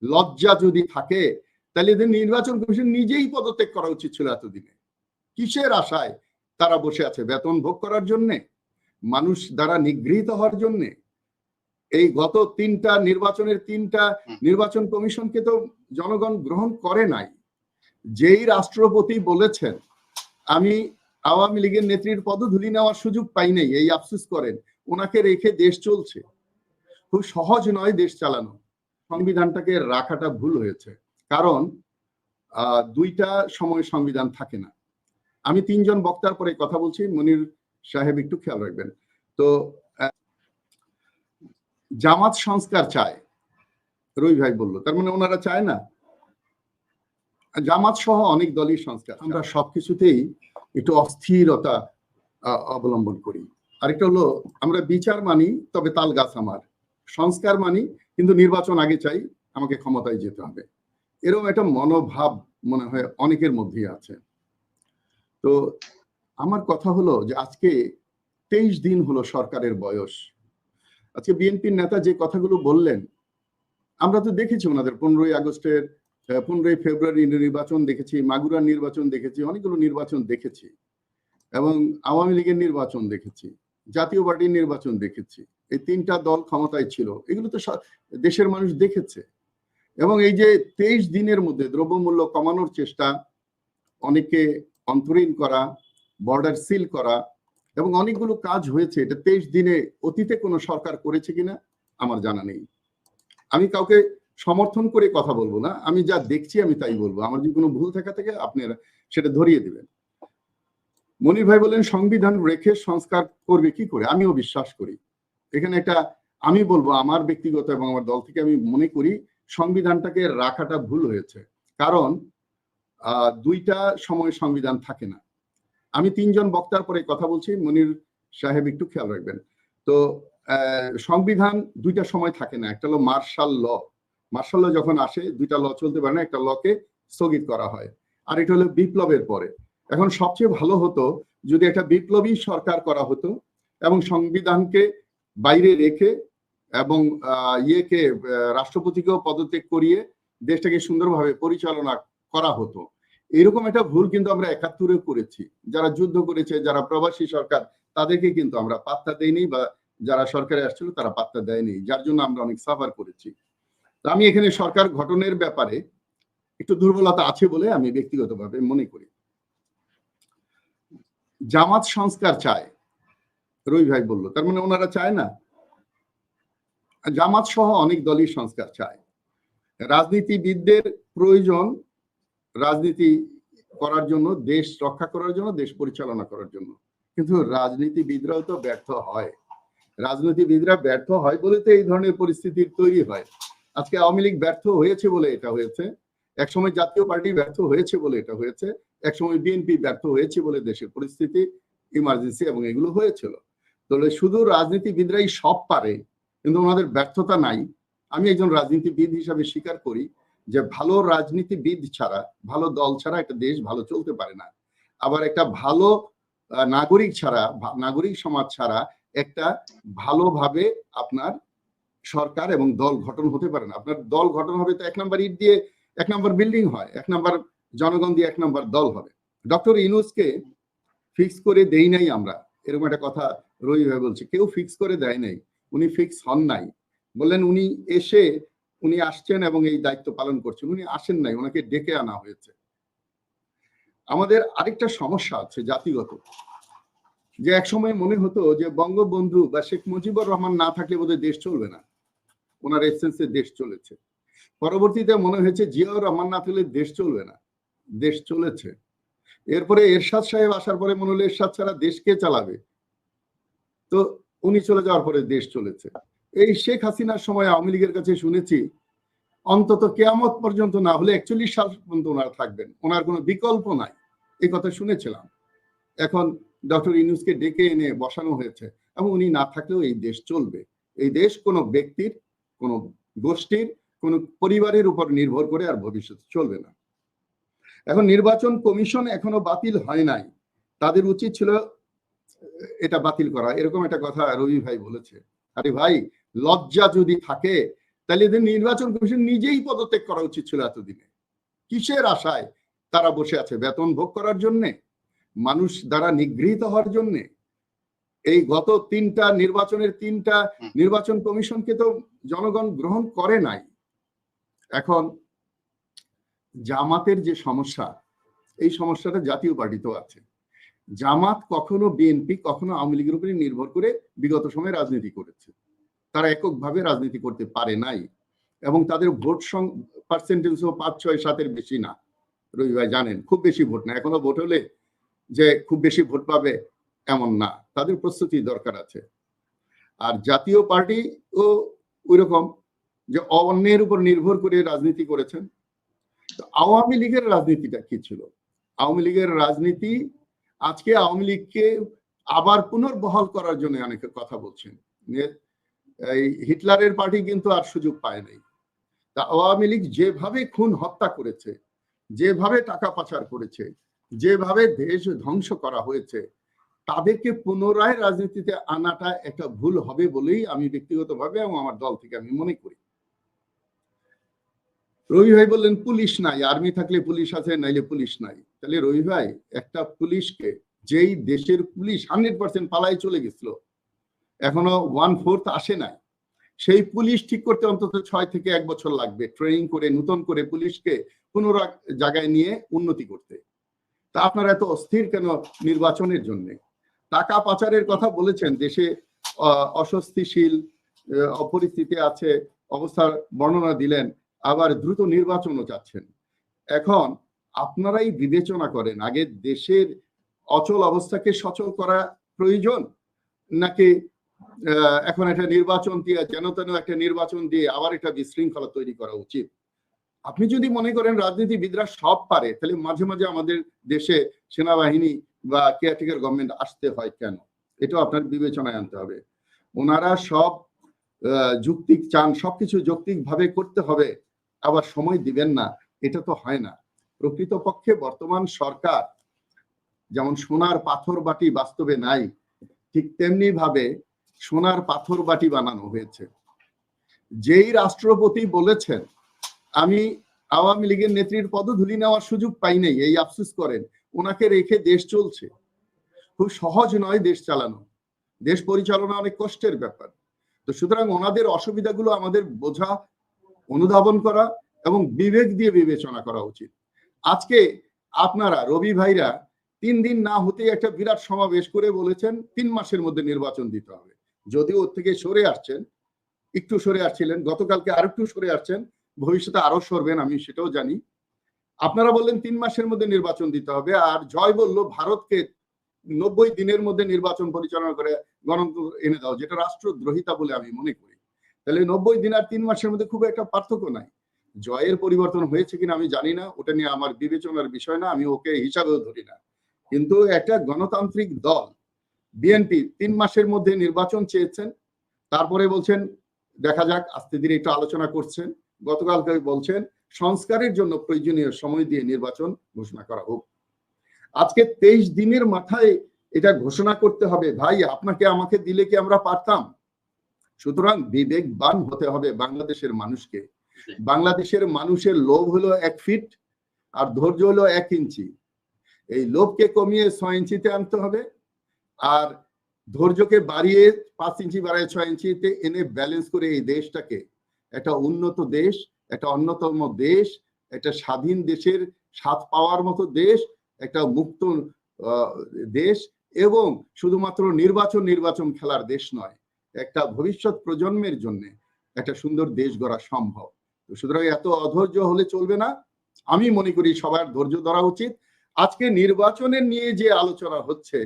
লজ্জা যদি থাকে তাহলে এদের নির্বাচন কমিশন নিজেই পদত্যাগ করা উচিত ছিল এতদিনে। কিসের আশায় তারা বসে আছে? বেতন ভোগ করার জন্য, মানুষ দ্বারা নিগৃহীত হওয়ার জন্য। এই গত তিনটা নির্বাচন কমিশনকে তো জনগণ গ্রহণ করে নাই। যেই রাষ্ট্রপতি বলেছেন আমি আওয়ামী লীগের নেত্রীর পদধূলি নেওয়ার সুযোগ পাই নাই, এই আফসোস করেন, ওনাকে রেখে দেশ চলছে। খুব সহজ নয় দেশ চালানো। সংবিধানটাকে রাখাটা ভুল হয়েছে, কারণ দুইটা সময় সংবিধান থাকে না। আমি তিনজন বক্তার পরে কথা বলছি, মনির সাহেব একটু খেয়াল রাখবেন। তো জামাত সংস্কার চায়, রবি ভাই বললো, তার মানে ওনারা চায় না? জামাত সহ অনেক দলই সংস্কার। আমরা সবকিছুতেই একটু অস্থিরতা অবলম্বন করি। আরেকটা হলো, আমরা বিচার মানি তবে তাল গাছ আমার, সংস্কার মানি কিন্তু নির্বাচন আগে চাই, আমাকে ক্ষমতায় যেতে হবে, এরকম একটা মনোভাব মনে হয় অনেকের মধ্যেই আছে। তো আমার কথা হলো যে আজকে 23 দিন হলো সরকারের বয়স। আজকে বিএনপির নেতা যে কথাগুলো বললেন, আমরা তো দেখেছি ওনাদের 15ই আগস্টের 15ই ফেব্রুয়ারি নির্বাচন দেখেছি, মাগুরার নির্বাচন দেখেছি, অনেকগুলো নির্বাচন দেখেছি, এবং আওয়ামী লীগের নির্বাচন দেখেছি, জাতীয় পার্টির নির্বাচন দেখেছি। এই তিনটা দল ক্ষমতায় ছিল, এগুলো তো দেশের মানুষ দেখেছে। এবং এই যে 23 দিনের মধ্যে দ্রব্যমূল্য কমানোর চেষ্টা, অনেকে অন্তরীণ করা, বর্ডার সিল করা, এবং অনেকগুলো কাজ হয়েছে, এটা 23 দিনে অতীতে কোনো সরকার করেছে কিনা আমার জানা নেই। আমি কাউকে সমর্থন করে কথা বলবো না, আমি যা দেখছি আমি তাই বলবো। আমার যদি কোনো ভুল থাকে আপনারা সেটা ধরিয়ে দিবেন। মনির ভাই বলেন সংবিধান রেখে সংস্কার করবে কি করে? আমিও বিশ্বাস করি এখানে একটা, আমি বলবো আমার ব্যক্তিগত এবং আমার দল থেকে আমি মনে করি সংবিধানটাকে রাখাটা ভুল হয়েছে, কারণ দুইটা সময় সংবিধান থাকে না। আমি তিনজন বক্তার পরে কথা বলছি, মনির সাহেব একটু খেয়াল রাখবেন। তো সংবিধান দুইটা সময় থাকে না, একটা হলো মার্শাল ল, মার্শাল ল যখন আসে দুইটা ল চলতে পারে না, একটা লকে স্থগিত করা হয়, আর এটা হলো বিপ্লবের পরে। এখন সবচেয়ে ভালো হতো যদি একটা বিপ্লবী সরকার করা হতো এবং সংবিধানকে বাইরে রেখে এবং রাষ্ট্রপতিকেও পদত্যাগ করিয়ে দেশটাকে সুন্দরভাবে পরিচালনা করা হতো। এরকম একটা ভুল কিন্তু আমরা 71-এ করেছি। যারা যুদ্ধ করেছে, যারা প্রবাসী সরকার, তাদেরকে কিন্তু আমরা পাত্তা দেইনি, বা যারা সরকারে আসছিল তারা পাত্তা দেয়নি, যার জন্য আমরা অনেক সাফার করেছি। আমি এখানে সরকার গঠনের ব্যাপারে একটু দুর্বলতা আছে বলে আমি ব্যক্তিগতভাবে মনে করি। জামাত সংস্কার চায়, রবি ভাই বললো, তার মানে ওনারা চায় না? জামাত সহ অনেক দলই সংস্কার চায়। রাজনীতিবিদদের প্রয়োজন রাজনীতি করার জন্য, দেশ রক্ষা করার জন্য, দেশ পরিচালনা করার জন্য, কিন্তু রাজনীতিবিদরাও তো ব্যর্থ হয়। রাজনীতিবিদরা ব্যর্থ হয় বলে তো এই ধরনের পরিস্থিতির তৈরি হয়। আজকে আওয়ামী লীগ ব্যর্থ হয়েছে বলে এটা হয়েছে, একসময় জাতীয় পার্টি ব্যর্থ হয়েছে বলে এটা হয়েছে, একসময় বিএনপি ব্যর্থ হয়েছে বলে দেশের পরিস্থিতি, ইমার্জেন্সি এবং এগুলো হয়েছিল। তাহলে শুধু রাজনীতিবিদরাই সব পারে কিন্তু ওনাদের ব্যর্থতা নাই। আমি একজন রাজনীতিবিদ হিসাবে স্বীকার করি যে ভালো রাজনীতিবিদ ছাড়া, ভালো দল ছাড়া একটা দেশ ভালো চলতে পারে না। আবার একটা ভালো নাগরিক ছাড়া, নাগরিক সমাজ ছাড়া একটা ভালোভাবে আপনার সরকার এবং দল গঠন হতে পারে না। আপনার দল গঠন হবে তো 1 নম্বর ইট দিয়ে 1 নম্বর বিল্ডিং হয়, 1 নম্বর জনগণ দিয়ে 1 নম্বর দল হবে। ডক্টর ইউনূসকে ফিক্স করে দেই নাই আমরা, এরকম একটা কথা রবি ভাই বলছে, কেউ ফিক্স করে দেয় নাই, উনি ফিক্স হন নাই। বললেন উনি আসছেন এবং এই দায়িত্ব পালন করছেন, উনি আসেন নাই, ওনাকে ডেকে আনা হয়েছে। আমাদের আরেকটা সমস্যা আছে জাতিগত, যে একসময় মনে হতো যে বঙ্গবন্ধু বা শেখ মুজিবুর রহমান না থাকলে বোধহয় দেশ চলবে না, ওনার এসেন্সে দেশ চলেছে। পরবর্তীতে মনে হয়েছে জিয়াউর রহমান না থাকলে দেশ চলবে না, দেশ চলেছে। এরপরে এরশাদ সাহেব আসার পরে মনে হলো এরশাদ ছাড়া দেশকে চালাবে, তো উনি চলে যাওয়ার পরে দেশ চলেছে। এই শেখ হাসিনার সময় আওয়ামী লীগের কাছে শুনেছি অন্তত কিয়ামত পর্যন্ত না হলে 41 সাল পর্যন্ত ওনারা থাকবেন, ওনার কোনো বিকল্প নাই, এই কথা শুনেছিলাম। এখন ডক্টর ইউনূসকে ডেকে এনে বসানো হয়েছে এবং উনি না থাকলেও এই দেশ চলবে। এই দেশ কোনো ব্যক্তির, কোনো গোষ্ঠীর, কোনো পরিবারের উপর নির্ভর করে আর ভবিষ্যতে চলবে না। এখন নির্বাচন কমিশন এখনো বাতিল হয় নাই, তাদের উচিত ছিল এটা বাতিল করা, এরকম একটা কথা রবি ভাই বলেছে। আরে ভাই, লজ্জা যদি থাকে তাহলে এদের নির্বাচন কমিশন নিজেই পদত্যাগ করা উচিত ছিল এতদিনে। কিসের আশায় তারা বসে আছে? বেতন ভোগ করার জন্যে, মানুষ দ্বারা নিগৃহীত হওয়ার জন্যে? এই গত তিনটা নির্বাচন কমিশনকে তো জনগণ গ্রহণ করে নাই। এখন জামাতের যে সমস্যা, এই সমস্যাটা জাতীয় পার্টিতেও আছে। জামাত কখনো বিএনপি কখনো আওয়ামী লীগের উপরে নির্ভর করে বিগত সময়ে রাজনীতি করেছে। তারা এককভাবে রাজনীতি করতে পারে নাই, এবং তাদের ভোট পার্সেন্টেজও 5, 6, 7-এর বেশি না। রবি ভাই জানেন, খুব বেশি ভোট না। এখনো ভোট হলে যে খুব বেশি ভোট পাবে এমন না, তাদের প্রস্তুতি দরকার আছে। আর জাতীয় পার্টি ও ওই রকম যে অন্যের উপর নির্ভর করে রাজনীতি করেছেন। আওয়ামী লীগের রাজনীতিটা কি ছিল? আওয়ামী লীগের রাজনীতি, আজকে আওয়ামী লীগকে আবার পুনর্বহাল করার জন্য অনেকে কথা বলছেন। এই হিটলারের পার্টি কিন্তু আর সুযোগ পায় নাই। তা আওয়ামী লীগ যেভাবে খুন হত্যা করেছে, যেভাবে টাকা পাচার করেছে, যেভাবে দেশ ধ্বংস করা হয়েছে, তাদেরকে পুনরায় রাজনীতিতে আনাটা একটা ভুল হবে বলেই আমি ব্যক্তিগতভাবে এবং আমার দল থেকে আমি মনে করি। রবি ভাই বললেন পুলিশ নাই, আর্মি থাকলে পুলিশ আছে, নাইলে পুলিশ নাই। তাহলে রবি ভাই, একটা পুলিশকে, যেই দেশের পুলিশ 100% পালাই চলে গেছিল, এখনো 1/4 আসে নাই, সেই পুলিশ ঠিক করতে অন্তত 6 থেকে 1 বছর লাগবে, ট্রেনিং করে নতুন করে পুলিশকে পুনরায় জায়গায় নিয়ে উন্নতি করতে। তা আপনারা এত অস্থির কেন নির্বাচনের জন্য? টাকা পাচারের কথা বলেছেন, দেশে অস্বস্তিশীল পরিস্থিতি আছে, অবস্থার বর্ণনা দিলেন, আবার দ্রুত নির্বাচনও চাচ্ছেন। এখন আপনারাই বিবেচনা করেন, আগে দেশের অচল অবস্থাকে সচল করা প্রয়োজন, নাকি এখন একটা নির্বাচন দিয়ে যেন তেন একটা নির্বাচন দিয়ে আবার একটা বিশৃঙ্খলা তৈরি করা উচিত? আপনি যদি মনে করেন রাজনীতিবিদরা সব পারে, তাহলে মাঝে মাঝে আমাদের দেশে সেনাবাহিনী বা কেয়ারটেকার গভর্নমেন্ট আসতে হয় কেন? এটাও আপনার বিবেচনায় আনতে হবে। ওনারা সব যৌক্তিক চান, সবকিছু যৌক্তিক ভাবে করতে হবে, আবার সময় দিবেন না, এটা তো হয় না। প্রকৃতপক্ষে বর্তমান সরকার যেমন সোনার পাথর বাটি বাস্তবে নাই, ঠিক তেমনি ভাবে সোনার পাথর বাটি বানানো হয়েছে। যেই রাষ্ট্রপতি বলেছেন আমি আওয়ামী লীগের নেত্রীর পদধূলি নেওয়ার সুযোগ পাই নাই, এই আফসোস করেন, ওনাকে রেখে দেশ চলছে। খুব সহজ নয় দেশ চালানো, দেশ পরিচালনা অনেক কষ্টের ব্যাপার। তো সুতরাং ওনাদের অসুবিধাগুলো আমাদের বোঝা, অনুধাবন করা এবং বিবেক দিয়ে বিবেচনা করা উচিত। আজকে আপনারা রবি ভাইরা 3 দিন না হতে একটা বিরাট সমাবেশ করে বলেছেন 3 মাসের মধ্যে নির্বাচন দিতে হবে। যদিও ওর থেকে সরে আসছেন, একটু সরে আসছিলেন, গতকালকে আর একটু সরে আসছেন, ভবিষ্যতে আরো সরবেন, আমি সেটাও জানি। আপনারা বললেন 3 মাসের মধ্যে নির্বাচন দিতে হবে, আর জয় বলল ভারতকে 90 দিনের মধ্যে নির্বাচন পরিচালনা করে গণতন্ত্র এনে দাও, যেটা রাষ্ট্রদ্রোহিতা বলে আমি মনে করি। তাহলে 90 দিন আর 3 মাসের মধ্যে খুব একটা পার্থক্য নাই। জয়ের পরিবর্তন হয়েছে কিনা আমি জানি না, ওটা নিয়ে আমার বিবেচনার বিষয় না, আমি ওকে হিসাবেও ধরি না। কিন্তু একটা গণতান্ত্রিক দল বিএনপি 3 মাসের মধ্যে নির্বাচন চেয়েছেন, তারপরে বলছেন দেখা যাক, আস্তে ধীরে একটু আলোচনা করছেন। গতকালকে বলছেন সংস্কারের জন্য প্রয়োজনীয় সময় দিয়ে নির্বাচন ঘোষণা করা হোক। আজকে 23 দিনের মাথায় এটা ঘোষণা করতে হবে। ভাই, আপনাকে আমাকে দিলে কি আমরা পারতাম? সুতরাং বিবেকবান হতে হবে বাংলাদেশের মানুষকে। বাংলাদেশের মানুষের লোভ হলো 1 ফিট আর ধৈর্য হলো 1 ইঞ্চি। এই লোভকে কমিয়ে 6 ইঞ্চিতে আনতে হবে, আর ধৈর্যকে বাড়িয়ে 5 ইঞ্চি বাড়ায় 6 ইঞ্চিতে এনে ব্যালেন্স করে এই দেশটাকে একটা উন্নত দেশ, একটা অন্যতম দেশ, একটা স্বাধীন দেশের স্বাদ পাওয়ার মতো দেশ, একটা মুক্ত দেশ, এবং শুধুমাত্র নির্বাচন খেলার দেশ নয়, একটা ভবিষ্যৎ প্রজন্মের জন্য একটা সুন্দর দেশ গড়া সম্ভব। সুতরাং এত অধৈর্য হলে চলবে না। আমি মনে করি সবার ধৈর্য ধরা উচিত। আজকে নির্বাচনের নিয়ে যে আলোচনা হচ্ছে,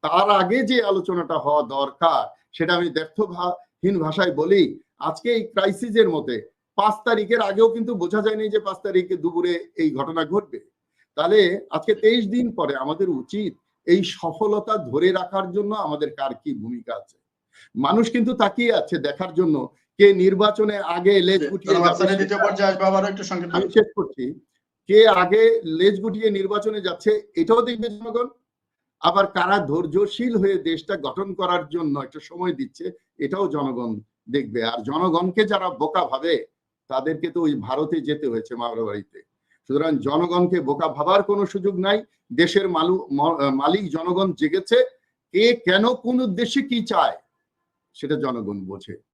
তার আগে যে আলোচনাটা হওয়া দরকার, সেটা আমি দ্ব্যর্থহীন ভাষায় বলি, আজকে এই ক্রাইসিসের মধ্যে 5 তারিখের আগেও কিন্তু বোঝা যায়নি যে 5 তারিখে দুপুরে এই ঘটনা ঘটবে। তাহলে আজকে 23 দিন পরে আমাদের উচিত এই সফলতা ধরে রাখার জন্য আমাদের কার কি ভূমিকা আছে। মানুষ কিন্তু তাকিয়ে আছে দেখার জন্য কে নির্বাচনে আগে লেজ গুটিয়ে শেষ করছি, কে আগে লেজ গুটিয়ে নির্বাচনে যাচ্ছে এটাও দেখবে জনগণ। আবার কারা ধৈর্যশীল হয়ে দেশটা গঠন করার জন্য একটা সময় দিচ্ছে এটাও জনগণ দেখবে। আর জনগণকে যারা বোকা ভাবে তাদেরকে তো ওই ভারতে যেতে হয়েছে মামার বাড়িতে। সুতরাং জনগণকে বোকা ভাবার কোনো সুযোগ নাই। দেশের মালিক জনগণ জেগেছে। কে কেন কোন উদ্দেশ্যে কি চায় সেটা জনগণ বোঝে।